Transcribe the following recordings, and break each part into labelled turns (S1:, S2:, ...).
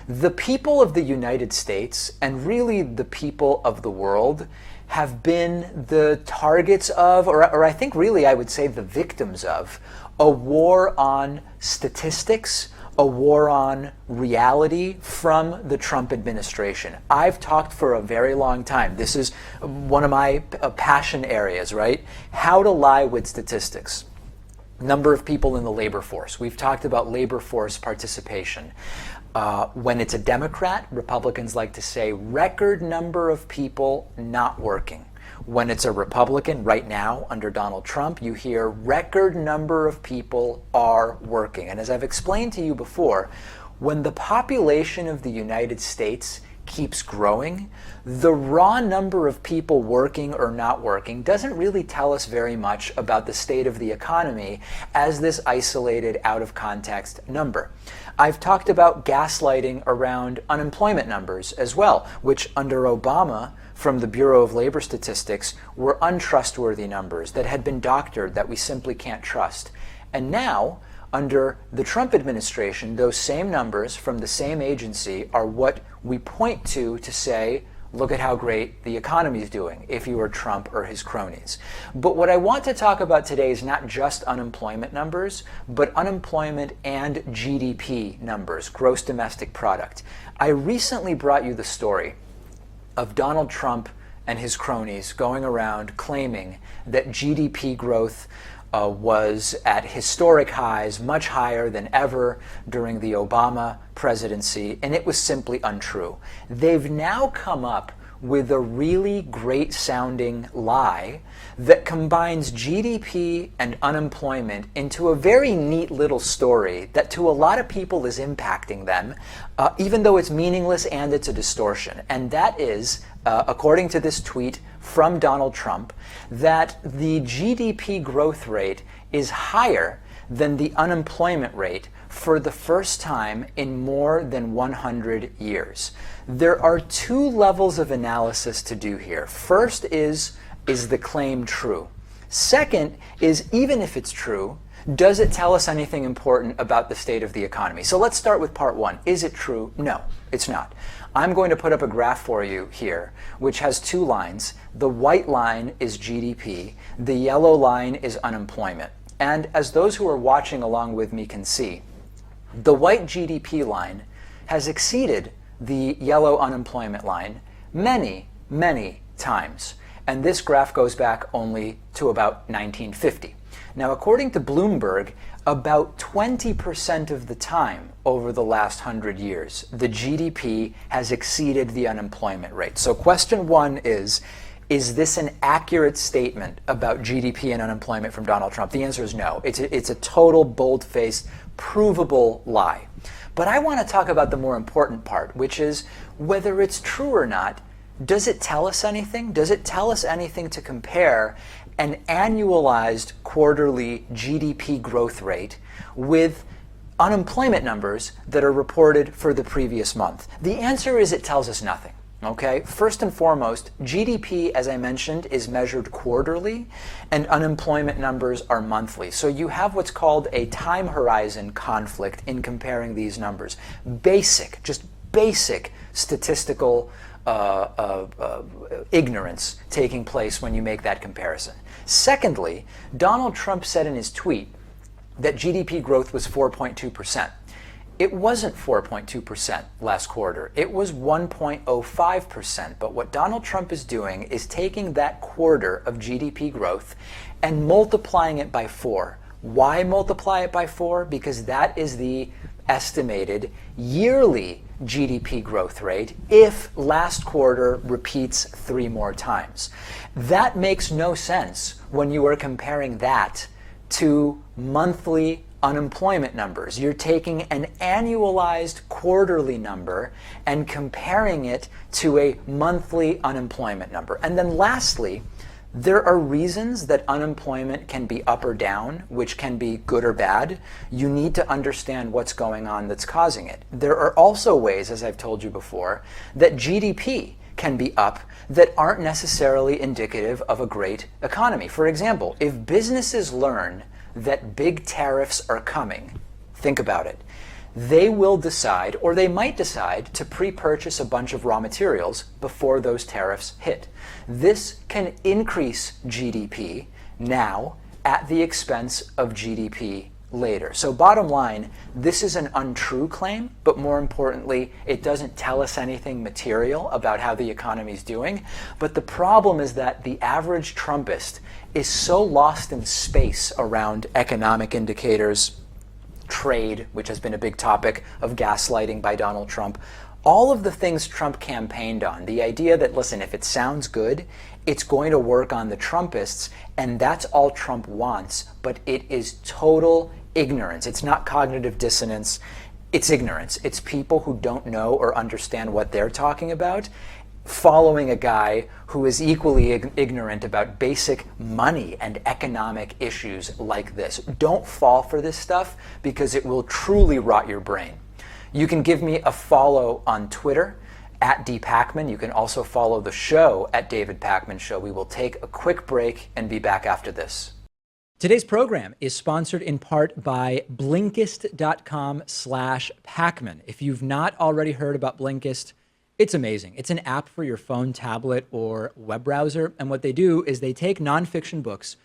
S1: The people of the United States, and really the people of the world, have been the targets of, or I think really I would say the victims of, a war on statistics, a war on reality from the Trump administration. I've talked for a very long time. This is one of my passion areas, right? How to lie with statistics. Number of people in the labor force. We've talked about labor force participation. When it's a Democrat, Republicans like to say record number of people not working. When it's a Republican, right now, under Donald Trump, you hear record number of people are working. And as I've explained to you before, when the population of the United States keeps growing, the raw number of people working or not working doesn't really tell us very much about the state of the economy as this isolated, out of context number. I've talked about gaslighting around unemployment numbers as well, which under Obama, from the Bureau of Labor Statistics, were untrustworthy numbers that had been doctored that we simply can't trust. And now, under the Trump administration, those same numbers from the same agency are what we point to say, look at how great the economy is doing, if you were Trump or his cronies. But what I want to talk about today is not just unemployment numbers, but unemployment and GDP numbers, gross domestic product. I recently brought you the story of Donald Trump and his cronies going around claiming that GDP growth was at historic highs, much higher than ever during the Obama presidency, and it was simply untrue. They've now come up with a really great sounding lie that combines GDP and unemployment into a very neat little story that to a lot of people is impacting them, even though it's meaningless and it's a distortion. And that is, according to this tweet from Donald Trump, that the GDP growth rate is higher than the unemployment rate for the first time in more than 100 years. There are two levels of analysis to do here. First is the claim true? Second is, even if it's true, does it tell us anything important about the state of the economy? So let's start with part one. Is it true? No, it's not. I'm going to put up a graph for you here, which has two lines. The white line is GDP. The yellow line is unemployment. And as those who are watching along with me can see, the white GDP line has exceeded the yellow unemployment line many, many times. And this graph goes back only to about 1950. Now, according to Bloomberg, about 20% of the time over the last 100 years, the GDP has exceeded the unemployment rate. So question one is this an accurate statement about GDP and unemployment from Donald Trump? The answer is no. It's a total bold-faced, provable lie. But I want to talk about the more important part, which is whether it's true or not, does it tell us anything? Does it tell us anything to compare an annualized quarterly GDP growth rate with unemployment numbers that are reported for the previous month? The answer is it tells us nothing. Okay, first and foremost, GDP, as I mentioned, is measured quarterly and unemployment numbers are monthly. So you have what's called a time horizon conflict in comparing these numbers. Just basic statistical ignorance taking place when you make that comparison. Secondly, Donald Trump said in his tweet that GDP growth was 4.2%. It wasn't 4.2% last quarter. It was 1.05%. But what Donald Trump is doing is taking that quarter of GDP growth and multiplying it by 4. Why multiply it by 4? Because that is the estimated yearly GDP growth rate if last quarter repeats 3 more times. That makes no sense when you are comparing that to monthly unemployment numbers. You're taking an annualized quarterly number and comparing it to a monthly unemployment number. And then lastly, there are reasons that unemployment can be up or down, which can be good or bad. You need to understand what's going on that's causing it. There are also ways, as I've told you before, that GDP can be up that aren't necessarily indicative of a great economy. For example, if businesses learn that big tariffs are coming, think about it. they will decide, or they might decide, to pre-purchase a bunch of raw materials before those tariffs hit. This can increase GDP now at the expense of GDP later. So bottom line, this is an untrue claim, but more importantly, it doesn't tell us anything material about how the economy is doing. But the problem is that the average Trumpist is so lost in space around economic indicators, trade, which has been a big topic of gaslighting by Donald Trump, all of the things Trump campaigned on, the idea that, listen, if it sounds good, it's going to work on the Trumpists, and that's all Trump wants, but it is total ignorance. It's not cognitive dissonance, it's ignorance. It's people who don't know or understand what they're talking about, following a guy who is equally ignorant about basic money and economic issues like this. Don't fall for this stuff because it will truly rot your brain. You can give me a follow on Twitter at @dpakman. You can also follow the show at David Pakman Show. We will take a quick break and be back after this. Today's program is sponsored in part by Blinkist.com/Pakman. If you've not already heard about Blinkist, it's amazing. It's an app for your phone, tablet, or web browser. And what they do is they take nonfiction books,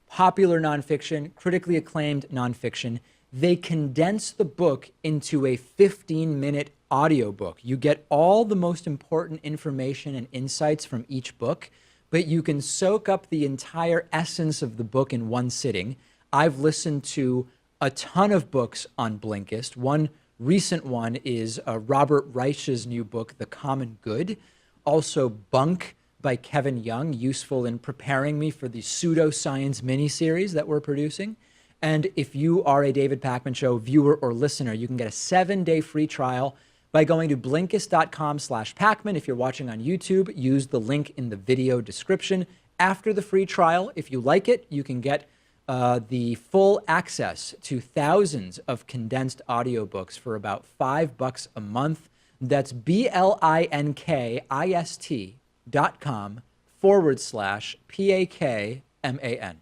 S1: popular nonfiction, critically acclaimed nonfiction. They condense the book into a 15-minute audiobook. You get all the most important information and insights from each book, but you can soak up the entire essence of the book in one sitting. I've listened to a ton of books on Blinkist. One recent one is Robert Reich's new book, The Common Good. Also Bunk by Kevin Young, useful in preparing me for the pseudoscience miniseries that we're producing. And if you are a David Pakman Show viewer or listener, you can get a 7-day free trial by going to Blinkist.com/Pakman. If you're watching on YouTube, use the link in the video description. After the free trial, if you like it, you can get the full access to thousands of condensed audiobooks for about $5 a month. That's BLINKIST.com/PAKMAN.